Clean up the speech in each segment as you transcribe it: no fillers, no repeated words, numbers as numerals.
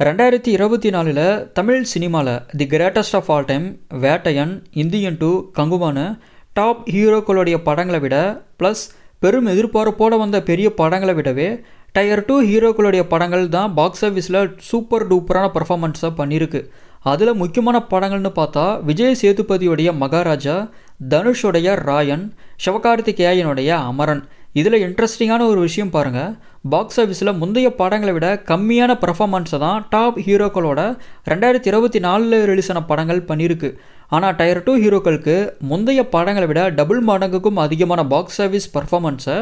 2024ல் தமிழ் சினிமாவில் the greatest of all time Vettaiyan, Indian 2, கங்குவானு top ஹீரோக்களுடைய படங்களை விட ப்ளஸ் பெரும் எதிர்பார்ப்போடு வந்த பெரிய படங்களை விடவே டயர் 2 ஹீரோக்களுடைய படங்கள் தான் பாக்ஸ் ஆஃபீஸில் சூப்பர் டூப்பரான பர்ஃபார்மன்ஸாக பண்ணியிருக்கு. அதில் முக்கியமான படங்கள்னு பார்த்தா விஜய் சேதுபதியுடைய மகாராஜா, தனுஷோடைய ராயன், சிவகார்த்திகேயனுடைய அமரன். இதில் இன்ட்ரெஸ்டிங்கான ஒரு விஷயம் பாருங்கள், பாக்ஸ் ஆஃபீஸில் முந்தைய படங்களை விட கம்மியான பர்ஃபார்மன்ஸை தான் டாப் ஹீரோக்களோட 2024 ரிலீஸ் ஆன படங்கள் பண்ணியிருக்கு. ஆனால் டயர் 2 ஹீரோக்களுக்கு முந்தைய படங்களை விட டபுள் மடங்குக்கும் அதிகமான பாக்ஸ் ஆஃபீஸ் பர்ஃபார்மன்ஸை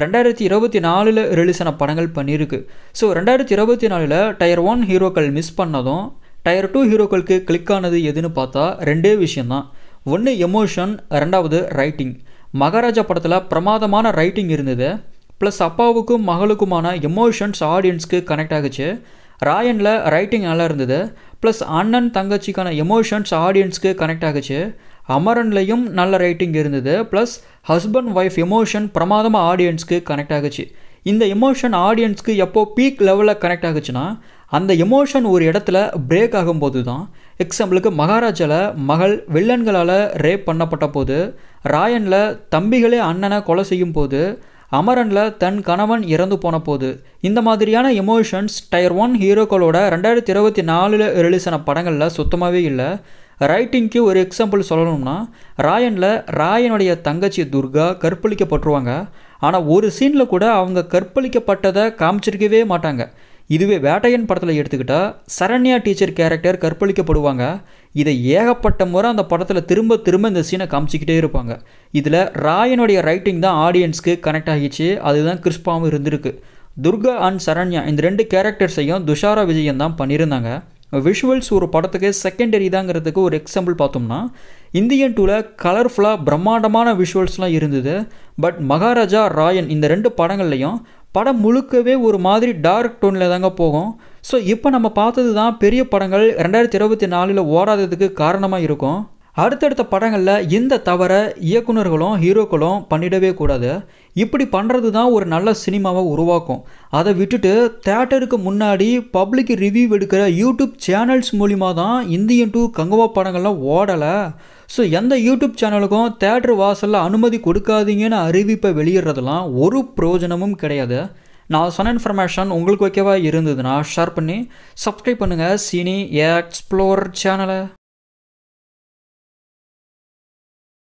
2024 ரிலீஸ் ஆன படங்கள் பண்ணியிருக்கு. ஸோ 2024 டயர் 1 ஹீரோக்கள் மிஸ் பண்ணதும் டயர் 2 ஹீரோக்களுக்கு கிளிக் ஆனது எதுன்னு பார்த்தா ரெண்டே விஷயந்தான். ஒன்று எமோஷன், ரெண்டாவது ரைட்டிங். மகாராஜா படத்தில் பிரமாதமான ரைட்டிங் இருந்தது, ப்ளஸ் அப்பாவுக்கும் மகளுக்குமான எமோஷன்ஸ் ஆடியன்ஸ்க்கு கனெக்ட் ஆகுச்சு. ராயனில் ரைட்டிங் நல்லா இருந்தது, ப்ளஸ் அண்ணன் தங்கச்சிக்கான எமோஷன்ஸ் ஆடியன்ஸ்க்கு கனெக்ட் ஆகுச்சு. அமரன்லையும் நல்ல ரைட்டிங் இருந்தது, ப்ளஸ் ஹஸ்பண்ட் ஒய்ஃப் எமோஷன் பிரமாதமாக ஆடியன்ஸ்க்கு கனெக்ட் ஆகுச்சு. இந்த எமோஷன் ஆடியன்ஸ்க்கு எப்போ பீக் லெவலில் கனெக்ட் ஆகுச்சுன்னா அந்த எமோஷன் ஒரு இடத்துல பிரேக் ஆகும்போது தான். எக்ஸாம்பிளுக்கு மகாராஜாவில் மகள் வில்லன்களால் ரேப் பண்ணப்பட்ட போது, ராயனில் தம்பிகளே அண்ணனை கொலை செய்யும் போது, அமரனில் தன் கணவன் இறந்து போன போது, இந்த மாதிரியான எமோஷன்ஸ் டயர் 1 ஹீரோக்களோட 2024 ரிலீஸ் ஆன படங்களில் சுத்தமாகவே இல்லை. ரைட்டிங்க்கு ஒரு எக்ஸாம்பிள் சொல்லணும்னா, ராயனுடைய தங்கச்சி துர்கா கற்பழிக்கப்பட்டுருவாங்க. ஆனால் ஒரு சீனில் கூட அவங்க கற்பழிக்கப்பட்டதை காமிச்சிருக்கவே மாட்டாங்க. இதுவே வேட்டையன் படத்தில் எடுத்துக்கிட்டால் சரண்யா டீச்சர் கேரக்டர் கற்பழிக்கப்படுவாங்க. இதை ஏகப்பட்ட முறை அந்த படத்தில் திரும்ப இந்த சீனை காமிச்சிக்கிட்டே இருப்பாங்க. இதில் ராயனுடைய ரைட்டிங் தான் ஆடியன்ஸ்க்கு கனெக்ட் ஆகிச்சு, அதுதான் கிறிஸ்பாவும் இருந்திருக்கு. துர்கா அண்ட் சரண்யா இந்த ரெண்டு கேரக்டர்ஸையும் துஷாரா விஜயன் தான் பண்ணியிருந்தாங்க. விஷுவல்ஸ் ஒரு படத்துக்கு செகண்டரி தாங்கிறதுக்கு ஒரு எக்ஸாம்பிள் பார்த்தோம்னா, இந்தியன் 2ல் கலர்ஃபுல்லாக பிரம்மாண்டமான விஷுவல்ஸ்லாம் இருந்தது. பட் மகாராஜா, ராயன் இந்த ரெண்டு படங்கள்லையும் படம் முழுக்கவே ஒரு மாதிரி டார்க் டோனில் தாங்க போகும். ஸோ இப்போ நம்ம பார்த்தது தான் பெரிய படங்கள் 2024 ஓடாததுக்கு காரணமாக இருக்கும். அடுத்தடுத்த படங்களில் இந்த தவிர இயக்குநர்களும் ஹீரோக்களும் பண்ணிடவே கூடாது. இப்படி பண்ணுறது தான் ஒரு நல்ல சினிமாவை உருவாக்கும். அதை விட்டுட்டு தேட்டருக்கு முன்னாடி பப்ளிக் ரிவ்யூ எடுக்கிற யூடியூப் சேனல்ஸ் மூலிமா தான் இந்தியன் 2 கங்குவா படங்கள்லாம் ஓடலை. ஸோ எந்த யூடியூப் சேனலுக்கும் தேட்டர் வாசலில் அனுமதி கொடுக்காதீங்கன்னு அறிவிப்பை வெளியிடுறதுலாம் ஒரு பிரயோஜனமும் கிடையாது. நான் சொன்ன இன்ஃபர்மேஷன் உங்களுக்கு ஓகேவா இருந்ததுன்னா ஷேர் பண்ணி சப்ஸ்கிரைப் பண்ணுங்கள் சினி எக்ஸ்ப்ளோர் சேனலை.